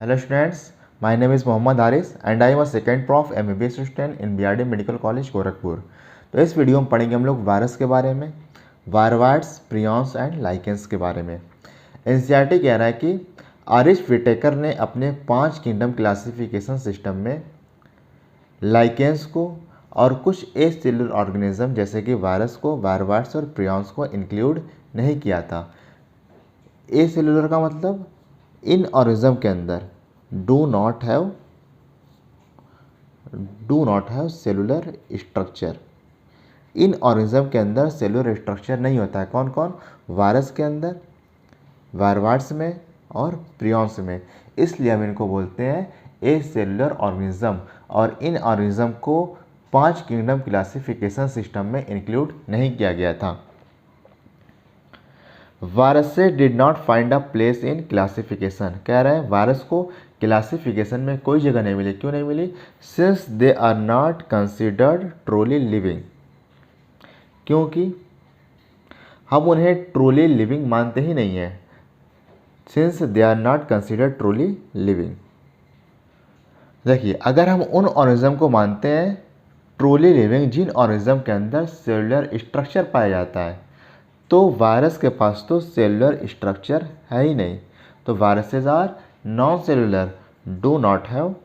Hello students, my name is Mohammad Haris and I am a second prof MBBS student in BRD medical college Gorakhpur. तो इस video में पढ़ेंगे हम लोग वायरस के बारे में, वायरवाइड्स, प्रियॉन्स एंड लाइकेंस के बारे में। NCERT कह रहा है कि आरिश विटेकर ने अपने 5 किंगडम क्लासिफिकेशन सिस्टम में लाइकेंस को और कुछ ए सेलुलर ऑर्गेनिज्म जैसे कि वायरस को, वायरवाइड्स और प्रियॉन्स को इंक्लूड नहीं किया था। ए सेलुलर का मतलब इन ऑर्गेनिज्म के अंदर do not have cellular structure. In organism के अंदर सेलुलर स्ट्रक्चर नहीं होता है। कौन कौन? वायरस के अंदर, वायरवाइड्स में और प्रियॉन्स में। इसलिए हम इनको बोलते हैं ए सेलुलर ऑर्गेनिज्म। और इन ऑर्गेनिज्म को 5 किंगडम क्लासिफिकेशन सिस्टम में इंक्लूड नहीं किया गया था। Viruses did not find a place in classification. कह रहे हैं वायरस को क्लासिफिकेशन में कोई जगह नहीं मिली। क्यों नहीं मिली? Since they are not considered truly living. क्योंकि हम उन्हें ट्रूली लिविंग मानते ही नहीं हैं। Since they are not considered truly living. देखिए, अगर हम उन ऑर्गेनिज्म को मानते हैं ट्रूली लिविंग जिन ऑर्गेनिज्म के अंदर सेलुलर स्ट्रक्चर पाया जाता है, तो वायरस के पास तो सेलुलर स्ट्रक्चर है ही नहीं। तो viruses are non cellular, do not have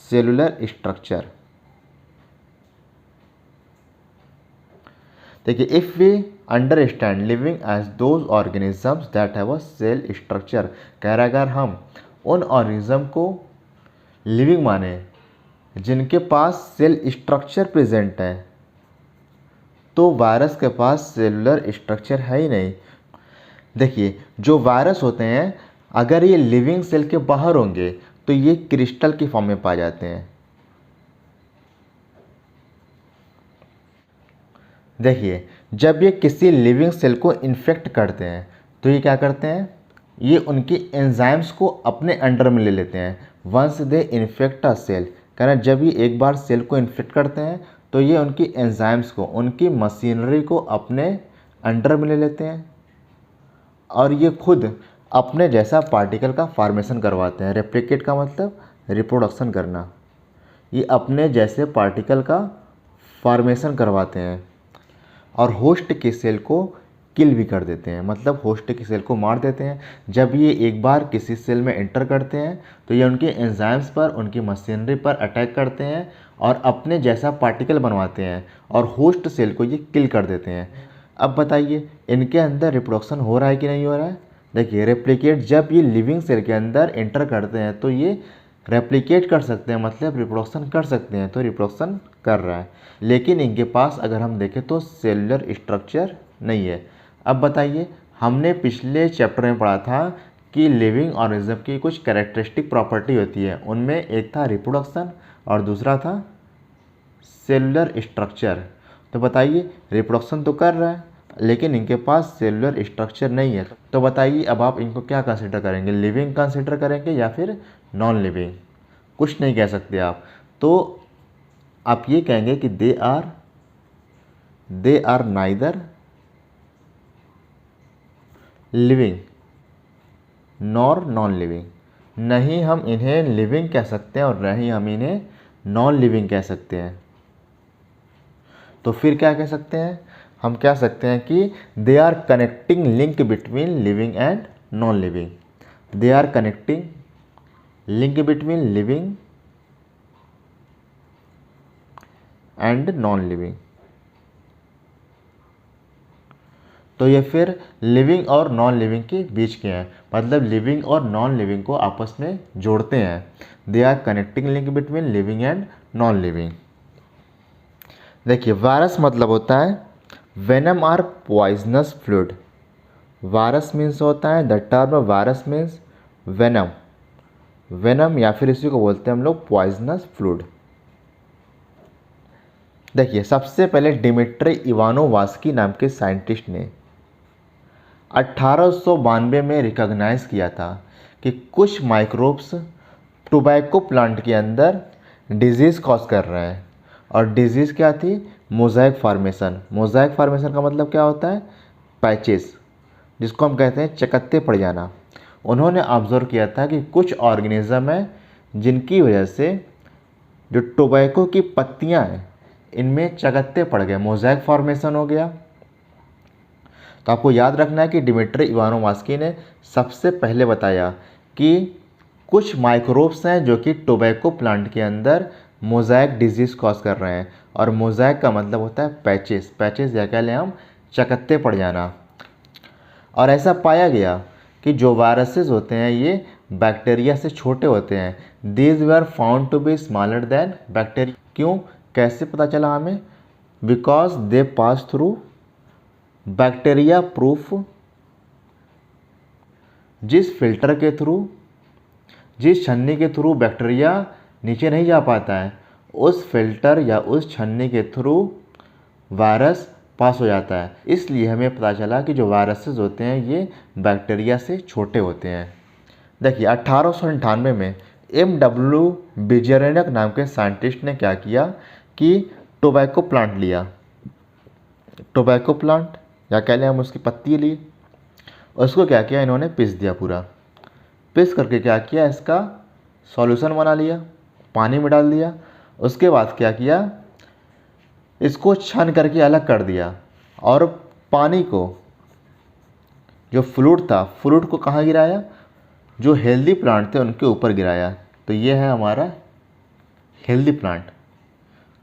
cellular structure. देखिए, if we understand living as those organisms that have a cell structure. कह रहा है अगर हम उन ऑर्गेनिज्म को लिविंग माने जिनके पास सेल स्ट्रक्चर प्रेजेंट है, तो वायरस के पास सेलुलर स्ट्रक्चर है ही नहीं। देखिए, जो वायरस होते हैं अगर ये लिविंग सेल के बाहर होंगे तो ये क्रिस्टल की फॉर्म में पाए जाते हैं। देखिए, जब ये किसी लिविंग सेल को इन्फेक्ट करते हैं तो ये क्या करते हैं? ये उनकी एंजाइम्स को अपने अंडर में ले लेते हैं। Once they infect a cell, कारण जब ये एक बार सेल को इन्फेक्ट करते हैं तो ये उनकी एंजाइम्स को, उनकी मशीनरी को अपने अंडर में ले लेते हैं और ये खुद अपने जैसा पार्टिकल का फॉर्मेशन करवाते हैं। रेप्लिकेट का मतलब रिप्रोडक्शन करना। ये अपने जैसे पार्टिकल का फॉर्मेशन करवाते हैं और होस्ट के सेल को किल भी कर देते हैं, मतलब होस्ट की सेल को मार देते हैं। जब ये एक बार किसी सेल में एंटर करते हैं तो ये उनके एंजाइम्स पर, उनकी मशीनरी पर अटैक करते हैं और अपने जैसा पार्टिकल बनवाते हैं और होस्ट सेल को ये किल कर देते हैं। अब बताइए, इनके अंदर रिप्रोडक्शन हो रहा है कि नहीं हो रहा है? देखिए, रेप्लिकेट जब ये लिविंग सेल के अंदर एंटर करते हैं तो ये रेप्लिकेट कर सकते हैं, मतलब रिप्रोडक्शन कर सकते हैं, तो रिप्रोडक्शन कर रहा है। लेकिन इनके पास अगर हम देखें तो सेलुलर स्ट्रक्चर नहीं है। अब बताइए, हमने पिछले चैप्टर में पढ़ा था कि लिविंग ऑर्गेनिज्म की कुछ कैरेक्टरिस्टिक प्रॉपर्टी होती है। उनमें एक था रिप्रोडक्शन और दूसरा था सेलुलर स्ट्रक्चर। तो बताइए, रिप्रोडक्शन तो कर रहा है लेकिन इनके पास सेलुलर स्ट्रक्चर नहीं है। तो बताइए, अब आप इनको क्या कंसिडर करेंगे? लिविंग कंसिडर करेंगे या फिर नॉन लिविंग? कुछ नहीं कह सकते आप। तो आप ये कहेंगे कि they are neither living nor non living. नहीं हम इन्हें लिविंग कह सकते हैं और न ही हम इन्हें नॉन लिविंग कह सकते हैं। तो फिर क्या कह सकते हैं? हम कह सकते हैं कि they are connecting link between living and non living. They are connecting link between living and non living. तो ये फिर लिविंग और नॉन लिविंग के बीच के हैं, मतलब लिविंग और नॉन लिविंग को आपस में जोड़ते हैं। They are connecting link between living and non living. देखिए, वायरस मतलब होता है venom or poisonous fluid. Virus means होता है, the term virus means venom. Venom या फिर इसी को बोलते हैं हम लोग पॉइजनस फ्लूइड। देखिए, सबसे पहले डिमिट्री इवानोवास्की नाम के साइंटिस्ट ने 1892 में रिकॉग्नाइज किया था कि कुछ माइक्रोब्स टोबैको प्लांट के अंदर डिजीज़ कॉज कर रहे हैं। और डिजीज़ क्या थी? Mosaic formation. मोज़ाइक फॉर्मेशन का मतलब क्या होता है? पैचेस, जिसको हम कहते हैं चकत्ते पड़ जाना। उन्होंने ऑब्जर्व किया था कि कुछ ऑर्गेनिज्म हैं जिनकी वजह से जो टोबैको की पत्तियां हैं इनमें चकत्ते पड़ गए, मोज़ाइक फॉर्मेशन हो गया। तो आपको याद रखना है कि डिमित्री इवानोव्स्की ने सबसे पहले बताया कि कुछ माइक्रोब्स हैं जो कि टोबैको प्लांट के अंदर मोज़ाइक डिजीज़ कॉज कर रहे हैं। और मोज़ाइक का मतलब होता है पैचेस, पैचेस या कह लें हम चकत्ते पड़ जाना। और ऐसा पाया गया कि जो वायरसेस होते हैं ये बैक्टीरिया से छोटे होते हैं। These were found to be smaller than bacteria. क्यों, कैसे पता चला हमें? Because they pass through bacteria proof, जिस फिल्टर के थ्रू, जिस छन्नी के थ्रू बैक्टीरिया नीचे नहीं जा पाता है, उस फिल्टर या उस छन्नी के थ्रू वायरस पास हो जाता है। इसलिए हमें पता चला कि जो वायरसेस होते हैं ये बैक्टीरिया से छोटे होते हैं। देखिए 1898 में M.W. बिजेरेनक नाम के साइंटिस्ट ने क्या किया कि टोबैको प्लांट लिया, टोबैको प्लांट या कह लें हम उसकी पत्ती ली, उसको क्या किया इन्होंने पीस दिया पूरा। पीस करके क्या किया, इसका सॉल्यूशन बना लिया, पानी में डाल दिया। उसके बाद क्या किया, इसको छान करके अलग कर दिया और पानी को, जो फ्लूइड था, फ्लूइड को कहाँ गिराया? जो हेल्दी प्लांट थे उनके ऊपर गिराया। तो ये है हमारा हेल्दी प्लांट।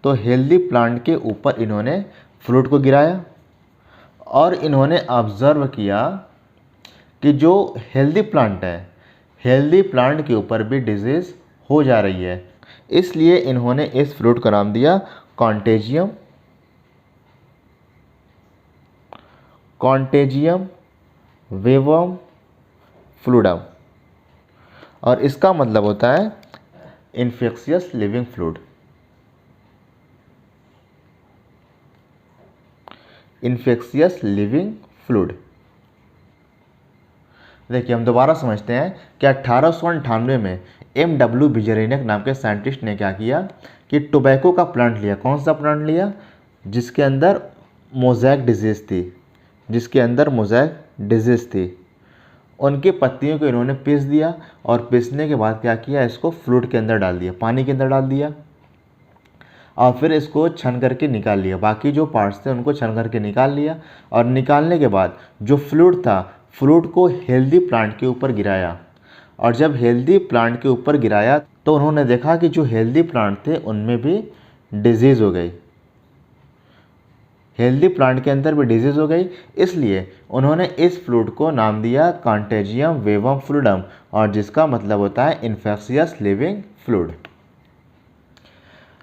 तो हेल्दी प्लांट के ऊपर इन्होंने फ्लूइड को गिराया और इन्होंने ऑब्ज़र्व किया कि जो हेल्दी प्लांट है, हेल्दी प्लांट के ऊपर भी डिजीज़ हो जा रही है। इसलिए इन्होंने इस फ्लूइड का नाम दिया कॉन्टेजियम वेवम फ्लूइडम, और इसका मतलब होता है infectious living fluid. Infectious living fluid. देखिए हम दोबारा समझते हैं कि 1898 में M.W. बिजेरेनक नाम के साइंटिस्ट ने क्या किया कि टोबैको का प्लांट लिया। कौन सा प्लांट लिया? जिसके अंदर मोज़ाइक डिजीज़ थी, जिसके अंदर मोज़ाइक डिजीज़ थी। उनकी पत्तियों को इन्होंने पीस दिया और पीसने के बाद क्या किया, इसको फ्लूइड के अंदर डाल दिया, पानी के अंदर डाल दिया और फिर इसको छन करके निकाल लिया। बाकी जो पार्ट्स थे उनको छन करके निकाल लिया और निकालने के बाद जो फ्लूइड था, फ्लूइड को हेल्दी प्लांट के ऊपर गिराया। और जब हेल्दी प्लांट के ऊपर गिराया तो उन्होंने देखा कि जो हेल्दी प्लांट थे उनमें भी डिजीज़ हो गई, हेल्दी प्लांट के अंदर भी डिजीज़ हो गई। इसलिए उन्होंने इस फ्लूइड को नाम दिया कॉन्टेजियम वेवम फ्लूइडम, और जिसका मतलब होता है इन्फेक्शियस लिविंग फ्लूइड।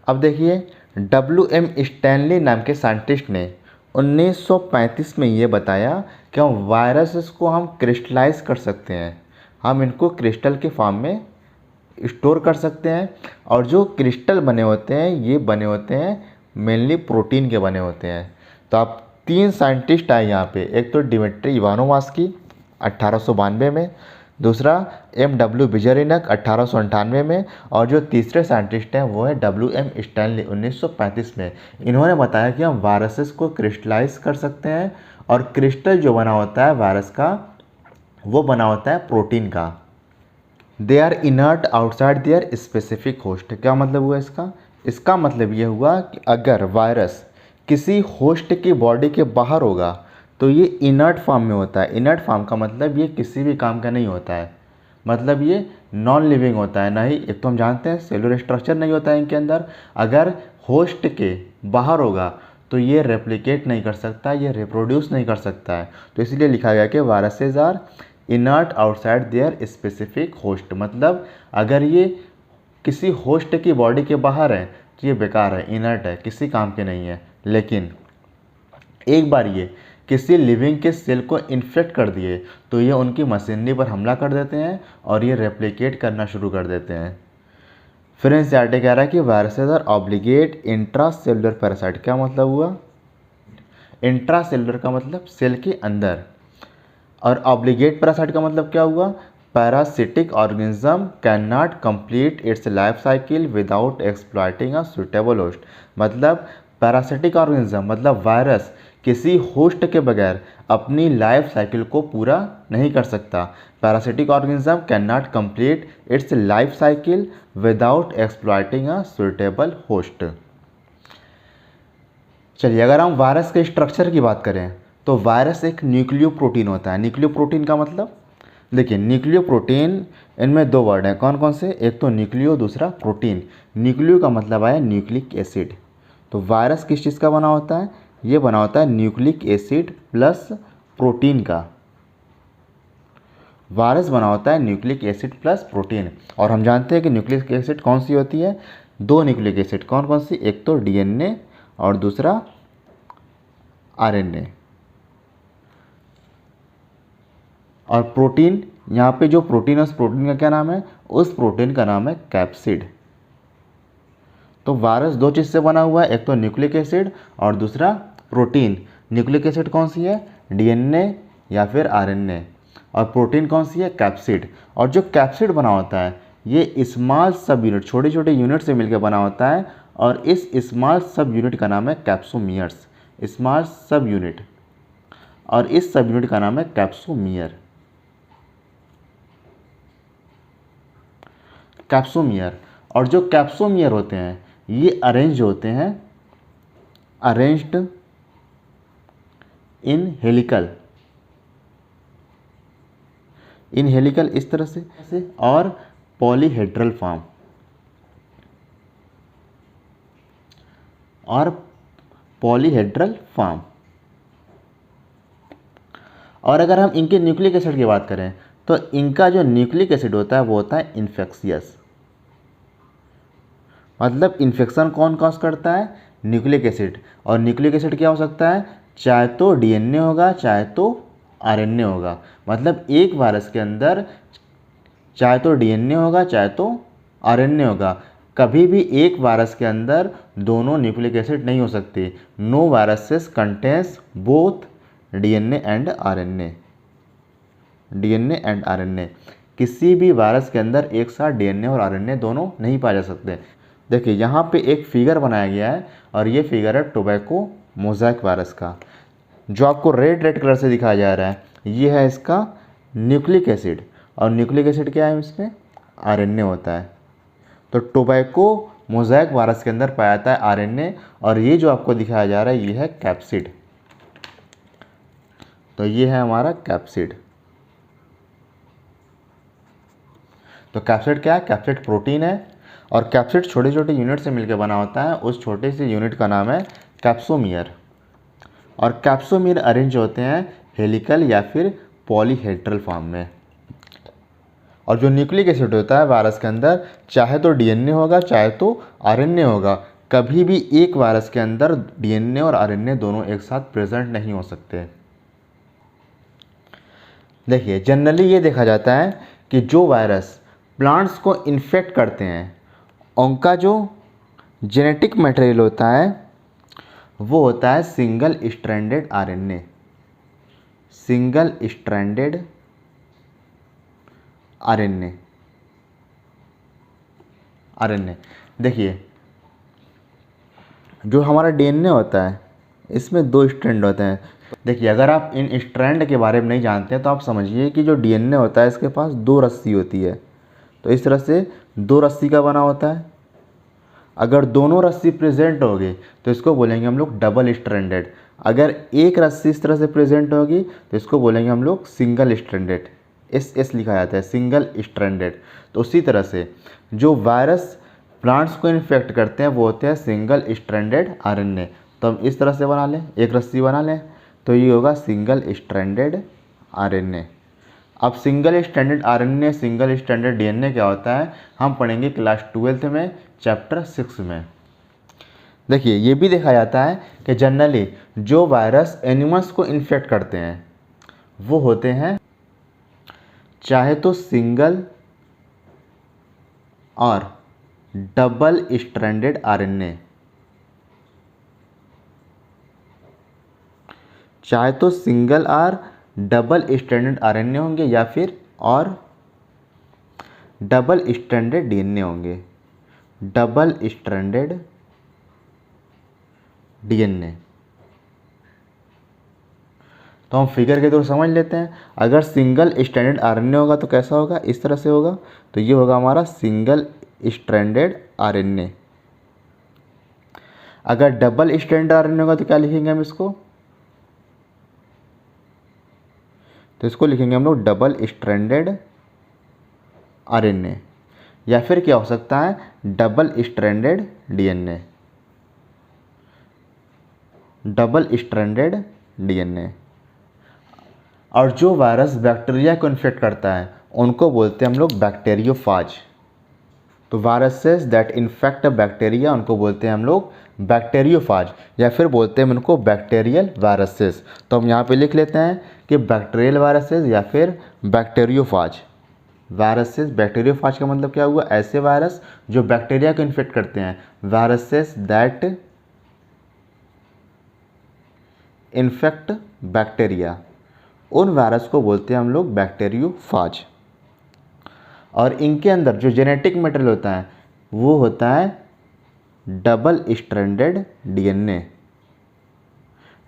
अब देखिए W.M. स्टैनली नाम के साइंटिस्ट ने 1935 में ये बताया कि हम वायरसेस को हम क्रिस्टलाइज कर सकते हैं, हम इनको क्रिस्टल के फॉर्म में स्टोर कर सकते हैं। और जो क्रिस्टल बने होते हैं ये बने होते हैं मेनली प्रोटीन के बने होते हैं। तो आप 3 साइंटिस्ट आए यहाँ पे, एक तो डिमित्री इवानोव्स्की 1892 में, दूसरा M.W. बिजेरेनक 1898 में, और जो तीसरे साइंटिस्ट हैं वो है W.M. स्टैनली 1935 में। इन्होंने बताया कि हम वायरसेस को क्रिस्टलाइज कर सकते हैं और क्रिस्टल जो बना होता है वायरस का वो बना होता है प्रोटीन का। They are inert outside their specific host. क्या मतलब हुआ इसका? इसका मतलब ये हुआ कि अगर वायरस किसी होस्ट की बॉडी के बाहर होगा तो ये इनर्ट फॉर्म में होता है। इनर्ट फॉर्म का मतलब ये किसी भी काम का नहीं होता है, मतलब ये नॉन लिविंग होता है। नहीं, एक तो हम जानते हैं सेलुलर स्ट्रक्चर नहीं होता है इनके अंदर। अगर होस्ट के बाहर होगा तो ये रेप्लिकेट नहीं कर सकता, ये रिप्रोड्यूस नहीं कर सकता है। तो इसलिए लिखा गया कि viruses are inert outside their specific host. मतलब अगर ये किसी होस्ट की बॉडी के बाहर है तो ये बेकार है, इनर्ट है, किसी काम के नहीं है। लेकिन एक बार ये किसी लिविंग के सेल को इन्फेक्ट कर दिए तो ये उनकी मशीनरी पर हमला कर देते हैं और ये रेप्लिकेट करना शुरू कर देते हैं। फिर एनसीईआरटी कह रहा है कि viruses are obligate intracellular parasite. क्या मतलब हुआ? इंट्रा सेलुलर का मतलब सेल के अंदर, और ऑब्लिगेट पैरासाइट का मतलब क्या हुआ? Parasitic organism can not complete it's life cycle without exploiting a suitable host. मतलब पैरासिटिक ऑर्गेनिज्म मतलब वायरस किसी होस्ट के बगैर अपनी लाइफ साइकिल को पूरा नहीं कर सकता। Parasitic organism can not complete it's life cycle without exploiting a suitable host. चलिए अगर हम वायरस के स्ट्रक्चर की बात करें तो वायरस एक न्यूक्लियो प्रोटीन होता है। न्यूक्लियो प्रोटीन का मतलब देखिए, न्यूक्लियो प्रोटीन इनमें दो वर्ड हैं, कौन कौन से, एक तो न्यूक्लियो दूसरा प्रोटीन। न्यूक्लियो का मतलब आया न्यूक्लिक एसिड। तो वायरस किस चीज़ का बना होता है, ये बना होता है न्यूक्लिक एसिड प्लस प्रोटीन का। वायरस बना होता है न्यूक्लिक एसिड प्लस प्रोटीन। और हम जानते हैं कि न्यूक्लिक एसिड कौन सी होती है, दो न्यूक्लिक एसिड, कौन कौन सी, एक तो डीएनए और दूसरा आरएनए। और प्रोटीन, यहाँ पे जो प्रोटीन है उस प्रोटीन का क्या नाम है, उस प्रोटीन का नाम है कैप्सिड। तो वायरस दो चीज़ से बना हुआ है, एक तो न्यूक्लिक एसिड और दूसरा प्रोटीन। न्यूक्लिक एसिड कौन सी है, डीएनए या फिर आरएनए, और प्रोटीन कौन सी है, कैप्सिड। और जो कैप्सिड बना होता है ये स्मॉल सब यूनिट, छोटे छोटे यूनिट से मिलकर बना होता है, और इस स्मॉल सब यूनिट का नाम है कैप्सोमियर्स। स्मॉल सब यूनिट, और इस सब यूनिट का नाम है कैप्सोमियर। कैप्सोमियर। और जो कैप्सोमियर होते हैं ये अरेंज होते हैं, arranged in helical, in helical इस तरह से, और पॉलीहेड्रल फॉर्म, और पॉलीहेड्रल फॉर्म। और अगर हम इनके न्यूक्लिक एसिड की बात करें तो इनका जो न्यूक्लिक एसिड होता है वो होता है इन्फेक्शियस। मतलब इन्फेक्शन कौन कॉज करता है, न्यूक्लिक एसिड। और न्यूक्लिक एसिड क्या हो सकता है, चाहे तो डीएनए होगा चाहे तो आरएनए होगा। मतलब एक वायरस के अंदर चाहे तो डीएनए होगा चाहे तो आरएनए होगा। कभी भी एक वायरस के अंदर दोनों न्यूक्लिक एसिड नहीं हो सकते। No viruses contains both DNA and RNA. DNA and RNA, किसी भी वायरस के अंदर एक साथ डीएनए और आरएनए दोनों नहीं पाए जा सकते। देखिए यहाँ पे एक फिगर बनाया गया है, और ये फिगर है टोबैको मोज़ेक वायरस का। जो आपको रेड रेड कलर से दिखाया जा रहा है ये है इसका न्यूक्लिक एसिड, और न्यूक्लिक एसिड क्या है, इसमें आरएनए होता है। तो टोबैको मोज़ेक वायरस के अंदर पाया जाता है आरएनए, और ये जो आपको दिखाया जा रहा है ये है कैप्सिड। तो ये है हमारा कैप्सिड। तो कैप्सिड क्या है, कैप्सिड प्रोटीन है, और कैप्सिड छोटे छोटे यूनिट से मिलकर बना होता है। उस छोटे से यूनिट का नाम है कैप्सोमियर। और कैप्सोमियर अरेंज होते हैं हेलिकल या फिर पॉलीहेड्रल फॉर्म में। और जो न्यूक्लिक एसिड होता है वायरस के अंदर, चाहे तो डीएनए होगा चाहे तो आरएनए होगा। कभी भी एक वायरस के अंदर डीएनए और आरएनए दोनों एक साथ प्रेजेंट नहीं हो सकते। देखिए जनरली ये देखा जाता है कि जो वायरस प्लांट्स को इन्फेक्ट करते हैं उनका जो जेनेटिक मटेरियल होता है वो होता है single stranded RNA. Single stranded RNA. RNA देखिए, जो हमारा डीएनए होता है इसमें दो स्ट्रैंड होते हैं। देखिए अगर आप इन स्ट्रैंड के बारे में नहीं जानते हैं तो आप समझिए कि जो डीएनए होता है इसके पास दो रस्सी होती है। तो इस तरह से दो रस्सी का बना होता है। अगर दोनों रस्सी प्रेजेंट होगी तो इसको बोलेंगे हम लोग डबल स्ट्रैंडेड। अगर एक रस्सी इस तरह से प्रेजेंट होगी तो इसको बोलेंगे हम लोग सिंगल स्ट्रैंडेड। एस लिखा जाता है, सिंगल स्ट्रैंडेड। तो उसी तरह से जो वायरस प्लांट्स को इन्फेक्ट करते हैं वो होते हैं सिंगल स्ट्रैंडेड आरएनए। तो हम इस तरह से बना लें, एक रस्सी बना लें, तो ये होगा सिंगल स्ट्रैंडेड आरएनए। अब single stranded RNA, single stranded DNA क्या होता है हम पढ़ेंगे क्लास 12th में, चैप्टर 6 में। देखिए ये भी देखा जाता है कि जनरली जो वायरस एनिमल्स को इन्फेक्ट करते हैं वो होते हैं चाहे तो सिंगल और डबल स्ट्रैंडेड आरएनए। चाहे तो सिंगल और डबल स्ट्रैंडेड आरएनए होंगे या फिर और डबल स्ट्रैंडेड डीएनए होंगे। Double stranded DNA. तो हम फिगर के थ्रू समझ लेते हैं। अगर सिंगल स्ट्रैंडेड आरएनए होगा तो कैसा होगा, इस तरह से होगा। तो ये होगा हमारा सिंगल स्ट्रैंडेड आरएनए। अगर डबल स्ट्रैंडेड आरएनए होगा तो क्या लिखेंगे हम इसको, तो इसको लिखेंगे हम लोग डबल स्ट्रैंडेड आरएनए, या फिर क्या हो सकता है, double stranded DNA. Double stranded DNA. और जो वायरस बैक्टीरिया को इन्फेक्ट करता है उनको बोलते हैं हम लोग बैक्टीरियोफाज। तो वायरसेस दैट इन्फेक्ट बैक्टीरिया उनको बोलते हैं हम लोग बैक्टीरियोफाज, या फिर बोलते हैं उनको बैक्टीरियल वायरसेस। तो हम यहाँ पे लिख लेते हैं कि बैक्टीरियल वायरसेस या फिर बैक्टीरियोफाज। वायरसेस, बैक्टीरियोफाज का मतलब क्या हुआ, ऐसे वायरस जो बैक्टीरिया को इन्फेक्ट करते हैं। वायरसेस दैट इन्फेक्ट बैक्टीरिया, उन वायरस को बोलते हैं हम लोग बैक्टीरियोफाज। और इनके अंदर जो जेनेटिक मटेरियल होता है वो होता है डबल स्ट्रैंडेड डीएनए।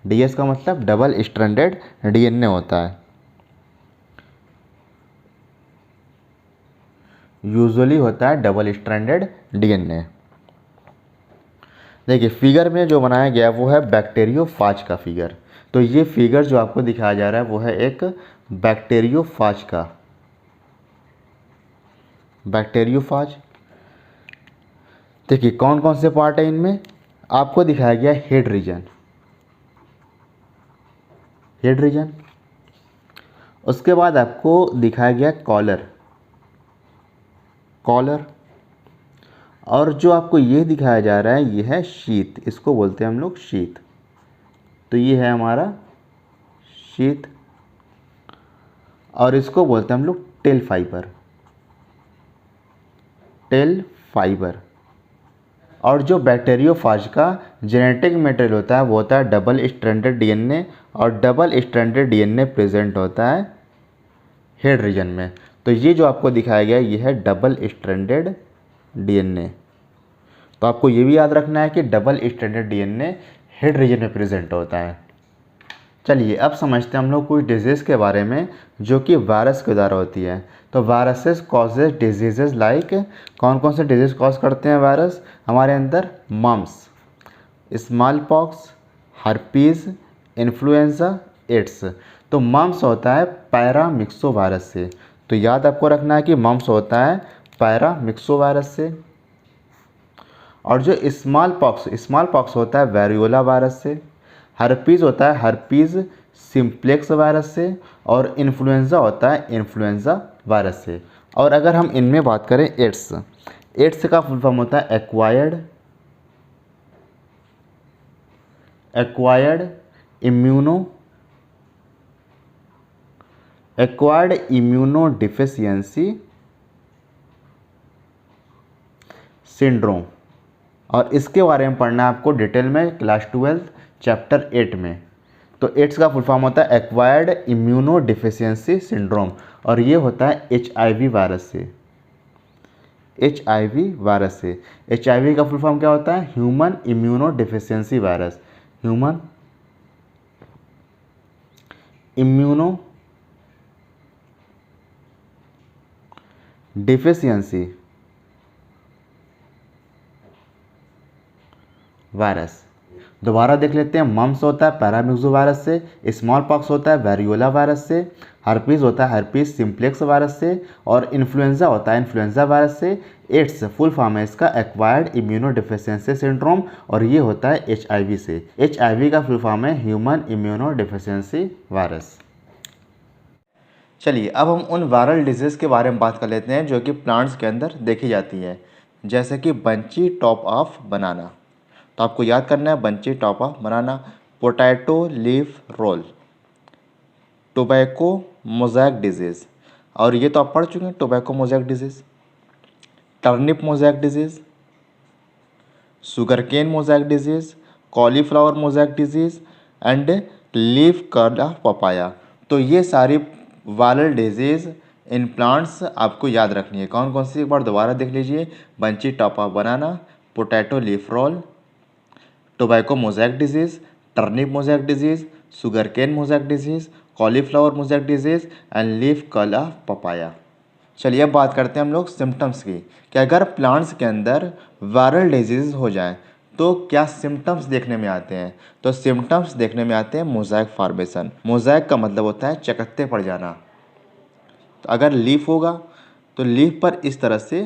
डीएस का मतलब डबल स्ट्रैंडेड डीएनए होता है। यूजुअली होता है डबल स्ट्रैंडेड डीएनए। देखिए फिगर में जो बनाया गया वो है बैक्टीरियोफाज का फिगर। तो ये फिगर जो आपको दिखाया जा रहा है वो है एक बैक्टीरियोफाज का। बैक्टीरियोफाज, देखिए कौन कौन से पार्ट है इनमें। आपको दिखाया गया हेड रीजन, हेड रीजन। उसके बाद आपको दिखाया गया कॉलर, कॉलर। और जो आपको ये दिखाया जा रहा है ये है शीत, इसको बोलते हैं हम लोग शीत। तो ये है हमारा शीत, और इसको बोलते हैं हम लोग टेल फाइबर, टेल फाइबर। और जो बैक्टीरियोफाज का जेनेटिक मटेरियल होता है वो होता है डबल स्ट्रैंडेड डीएनए, और डबल स्ट्रैंडेड डीएनए प्रेजेंट होता है हेड रीजन में। तो ये जो आपको दिखाया गया ये है डबल स्ट्रैंडेड डीएनए। तो आपको ये भी याद रखना है कि double stranded DNA head region में प्रेजेंट होता है। चलिए अब समझते हैं हम लोग कुछ डिजीज़ के बारे में जो कि वायरस के द्वारा होती है। तो वायरसेस कॉजेज डिजीजेज लाइक, कौन कौन से डिजीज़ कॉज करते हैं वायरस हमारे अंदर, mumps, small pox, herpes, influenza, AIDS. तो मम्स होता है पैरामिक्सो वायरस से। तो याद आपको रखना है कि मम्स होता है पैरामिक्सो वायरस से। और जो स्मॉल पॉक्स होता है वेरियोला वायरस से। हर्पीज़ होता है हर्पीज़ सिम्प्लेक्स वायरस से। और इन्फ्लुएंजा होता है इन्फ्लुएंजा वायरस से। और अगर हम इनमें बात करें एड्स, एड्स का फुल फॉर्म होता है एक्वायर्ड इम्यूनो डिफिशियंसी सिंड्रोम। और इसके बारे में पढ़ना है आपको डिटेल में क्लास 12 चैप्टर 8 में। तो एड्स का फुल फॉर्म होता है एक्वायर्ड इम्यूनो डिफिशियंसी सिंड्रोम, और ये होता है HIV वायरस से। HIV वायरस से। HIV का फुल फॉर्म क्या होता है, human immuno deficiency virus. Human immuno deficiency virus. दोबारा देख लेते हैं। मम्स होता है पैरामिक्सो वायरस से, स्मॉल पॉक्स होता है वेरियोला वायरस से, हर्पीज़ होता है हर्पीज़ सिम्प्लेक्स वायरस से, और इन्फ्लुएंजा होता है इन्फ्लुएंजा वायरस से। एड्स फुल फॉर्म है इसका एक्वायर्ड इम्यूनो डिफिशियंसी सिंड्रोम, और ये होता है HIV से। HIV का फुल फॉर्म है ह्यूमन इम्यूनो डिफिशियंसी वायरस। चलिए अब हम उन वायरल डिजीज़ के बारे में बात कर लेते हैं जो कि प्लांट्स के अंदर देखी जाती है, जैसे कि बंची टॉप ऑफ बनाना। तो आपको याद करना है bunchy top of banana, potato leaf roll, tobacco mosaic disease, और ये तो आप पढ़ चुके हैं tobacco mosaic disease, turnip mosaic disease, sugarcane mosaic disease, cauliflower mosaic disease and leaf curl of papaya. तो ये सारी वायरल डिजीज़ इन प्लांट्स आपको याद रखनी है। कौन कौन सी, एक बार दोबारा देख लीजिए। Bunchy top of banana, potato leaf roll, tobacco mosaic disease, turnip mosaic disease, sugarcane mosaic disease, cauliflower mosaic disease and leaf curl of papaya. चलिए अब बात करते हैं हम लोग सिम्टम्स की कि अगर प्लांट्स के अंदर वायरल डिजीज़ हो जाए तो क्या सिम्टम्स देखने में आते हैं। तो सिम्टम्स देखने में आते हैं मोज़ेक फॉर्मेशन। मोज़ेक का मतलब होता है चकत्ते पड़ जाना। तो अगर लीफ होगा तो लीफ पर इस तरह से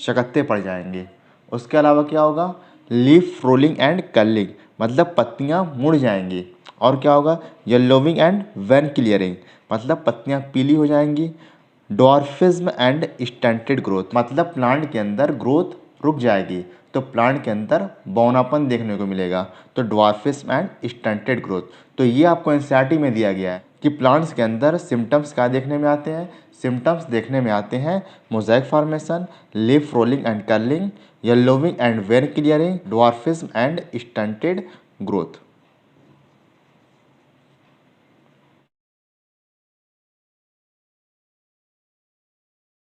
चकत्ते पड़ जाएंगे। उसके अलावा क्या होगा, लीफ रोलिंग एंड कर्लिंग, मतलब पत्तियां मुड़ जाएंगी। और क्या होगा, येलोविंग एंड वेन क्लियरिंग, मतलब पत्तियां पीली हो जाएंगी। डॉर्फिज्म एंड स्टंटेड ग्रोथ, मतलब प्लांट के अंदर ग्रोथ रुक जाएगी, तो प्लांट के अंदर बौनापन देखने को मिलेगा। तो डॉर्फिज्म एंड स्टंटेड ग्रोथ। तो ये आपको एनसीईआरटी में दिया गया है कि प्लांट्स के अंदर सिम्टम्स क्या देखने में आते हैं। सिम्टम्स देखने में आते हैं mosaic formation, leaf rolling and curling, yellowing and vein clearing, dwarfism and stunted growth.